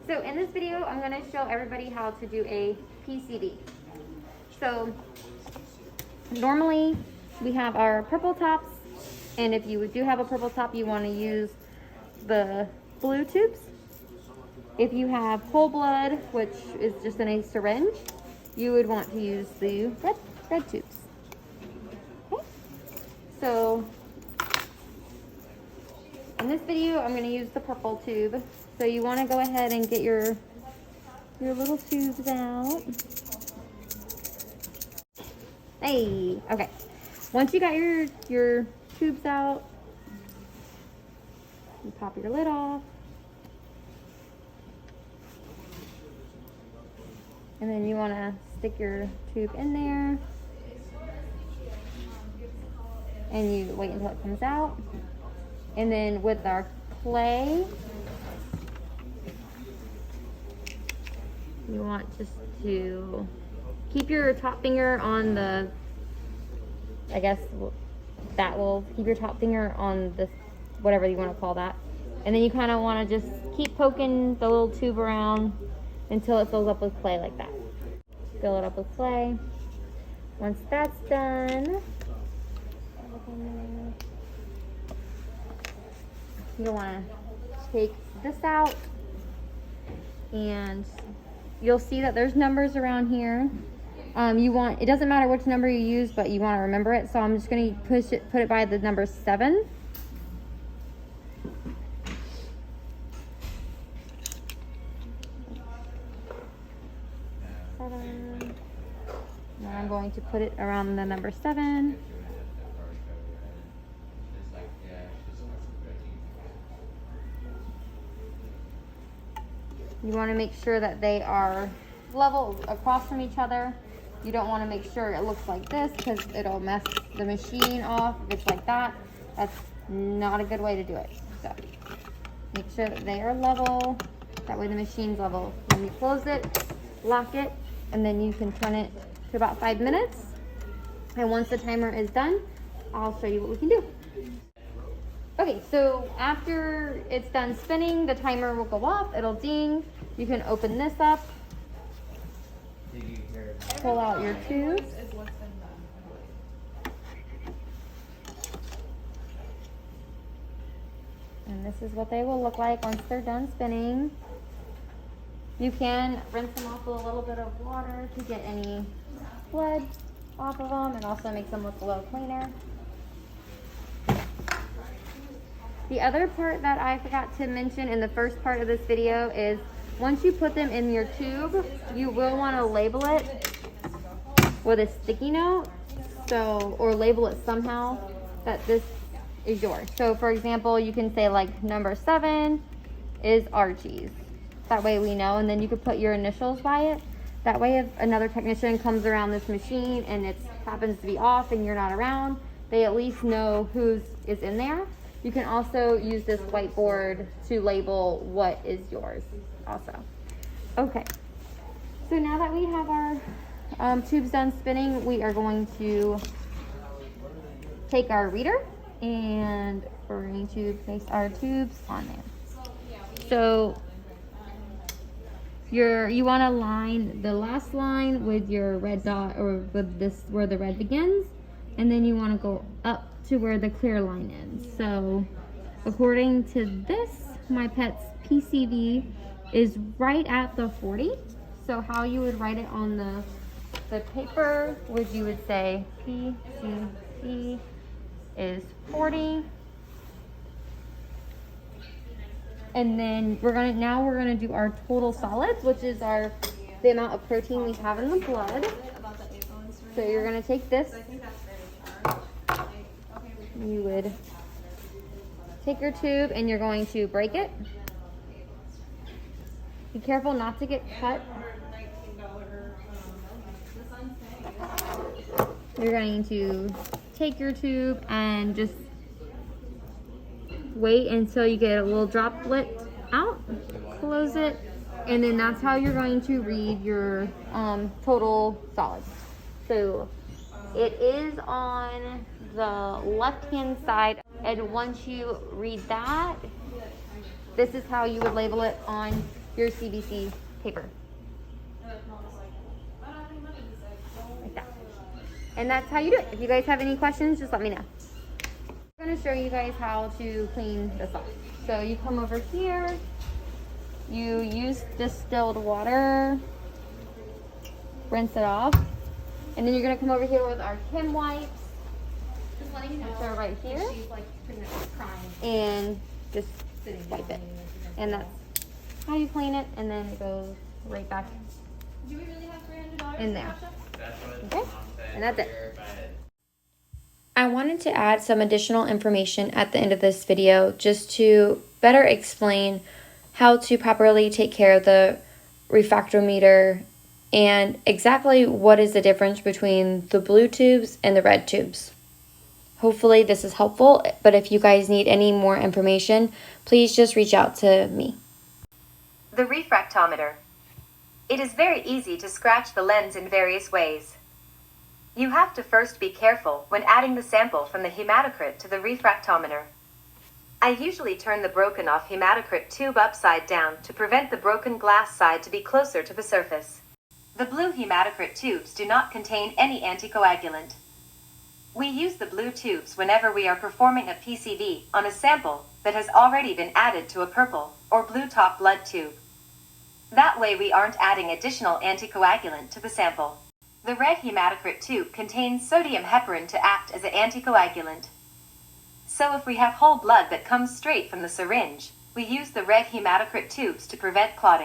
So in this video, I'm going to show everybody how to do a PCV. So normally we have our purple tops, and if you do have a purple top, you want to use the blue tubes. If you have whole blood, which is just in a syringe, you would want to use the red tubes. Okay. So in this video, I'm going to use the purple tube. So you want to go ahead and get your little tubes out. Hey, okay. Once you got your tubes out, you pop your lid off. And then you want to stick your tube in there. And you wait until it comes out. And then with our clay, you want just to keep your top finger on the, I guess that will keep your top finger on this, whatever you want to call that. And then you kind of want to just keep poking the little tube around until it fills up with clay like that. Fill it up with clay. Once that's done, you want to take this out, and you'll see that there's numbers around here. It doesn't matter which number you use, but you want to remember it. So I'm just going to put it by the number 7. And I'm going to put it around the number 7. You want to make sure that they are level across from each other. You don't want to make sure it looks like this because it'll mess the machine off. If it's like that, that's not a good way to do it. So make sure that they are level. That way the machine's level. When you close it, lock it, and then you can turn it to about 5 minutes. And once the timer is done, I'll show you what we can do. Okay, so after it's done spinning, the timer will go off, it'll ding. You can open this up, pull out your tubes. And this is what they will look like once they're done spinning. You can rinse them off with a little bit of water to get any blood off of them, and also makes them look a little cleaner. The other part that I forgot to mention in the first part of this video is once you put them in your tube, you will want to label it with a sticky note, or label it somehow that this is yours. So for example, you can say like number 7 is Archie's. That way we know, and then you could put your initials by it. That way if another technician comes around this machine and it happens to be off and you're not around, they at least know whose is in there. You can also use this whiteboard to label what is yours also. Okay, so now that we have our tubes done spinning, we are going to take our reader and we're going to place our tubes on there. So you want to line the last line with your red dot, or with this where the red begins, and then you want to go up to where the clear line ends. So according to this, my pet's PCV is right at the 40. So how you would write it on the paper would, you would say PCV is 40. And then we're gonna do our total solids, which is the amount of protein we have in the blood. So you're gonna take this. You would take your tube and you're going to break it. Be careful not to get cut. You're going to take your tube and just wait until you get a little droplet out, close it, and then that's how you're going to read your total solids. So it is on the left hand side, and once you read that, this is how you would label it on your CBC paper. Like that. And that's how you do it. If you guys have any questions, just let me know. I'm going to show you guys how to clean this off. So you come over here, you use distilled water, rinse it off, and then you're going to come over here with our Kim wipes. Just letting you know. They're right here. She's like pretty much crying. And just wipe it. And that's how you clean it, and then it goes right back Do we really have $300 in there. That's Okay? And that's it. I wanted to add some additional information at the end of this video just to better explain how to properly take care of the refractometer and exactly what is the difference between the blue tubes and the red tubes. Hopefully this is helpful, but if you guys need any more information, please just reach out to me. The refractometer. It is very easy to scratch the lens in various ways. You have to first be careful when adding the sample from the hematocrit to the refractometer. I usually turn the broken off hematocrit tube upside down to prevent the broken glass side to be closer to the surface. The blue hematocrit tubes do not contain any anticoagulant. We use the blue tubes whenever we are performing a PCV on a sample that has already been added to a purple or blue top blood tube. That way we aren't adding additional anticoagulant to the sample. The red hematocrit tube contains sodium heparin to act as an anticoagulant. So if we have whole blood that comes straight from the syringe, we use the red hematocrit tubes to prevent clotting.